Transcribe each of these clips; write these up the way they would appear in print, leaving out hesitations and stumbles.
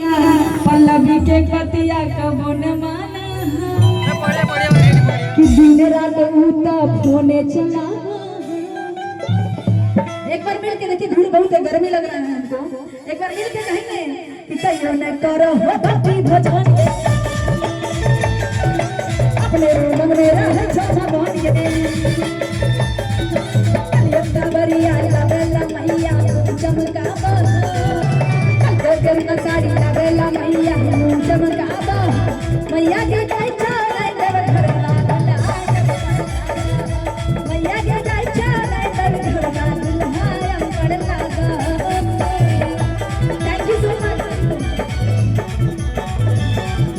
पल्लवी के पतिया कबो न माना कि दिन रात उता फोने चला। एक बार मिल के देखिए, धूल बहुत है, गर्मी लग रहा है हमको। एक बार मिल के कहेंगे कि तैयो न करो हो भक्ति भजन अपने रोम रे रह छछा बनिए यत्ता बरिया लावेला मैया चमकाबा गगन का साड़ी लावेला मैया चमकाबा मैया के जाय छाड़ै देव घरवा मैया के जाय छाड़ै देव घरवा दुल्हाया पड़ला गा। Thank you so much.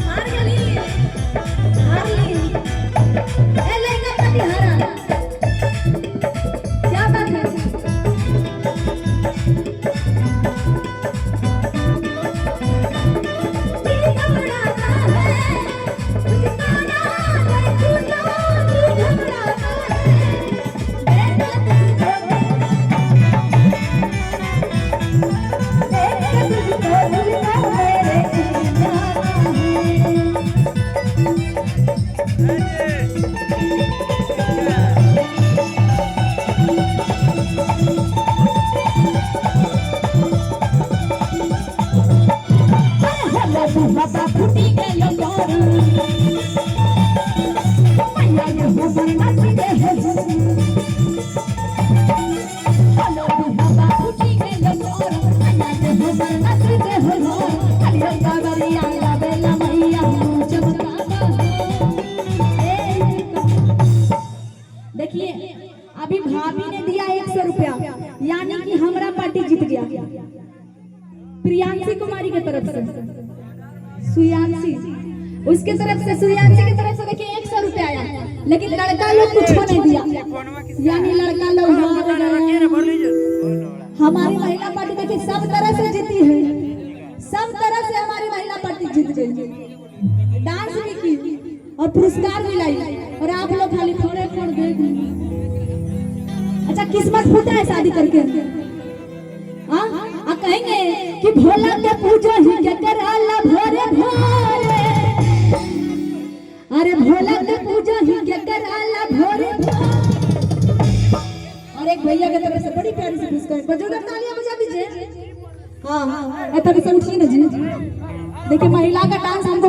हारली ए लेगा पटिहारा, क्या बात है। बाबा फुटी के लोगों मैया ये हो बरनासी दे है हेलो बाबा फुटी के लोगों मैया ये हो बरनासी दे है हरिया बाबरिया लावेला मैया चमकाबा। देखिए अभी भाभी ने दिया 100 रुपया, यानी कि हमारा पार्टी जीत गया। प्रियांशी कुमारी की तरफ से सुयांशी, उसके तरफ से सुयांशी की तरफ से देखिए 100 रुपया आया, लेकिन लड़का लोग कुछ नहीं दिया, यानी लड़का लोग हार गए। हमारी महिला पार्टी देखिए सब तरह से जीती है, सब तरह से हमारी महिला पार्टी जीत गई। डांस भी की और पुरस्कार भी लाई, और आप लोग खाली थोड़े थोड़े देख। अच्छा किस्मत फूटा है शादी करके। कहेंगे कि भोला के पूजा ही के कराला भोरे भोरे, अरे भोला के पूजा ही के कराला भोरे भोरे। और एक भैया के तरफ से बड़ी प्यारी सी पुरस्कार, बजोदर तालियां बजा दीजिए। हाँ ऐसा भी समझिए ना जी। देखिए महिला का डांस हमको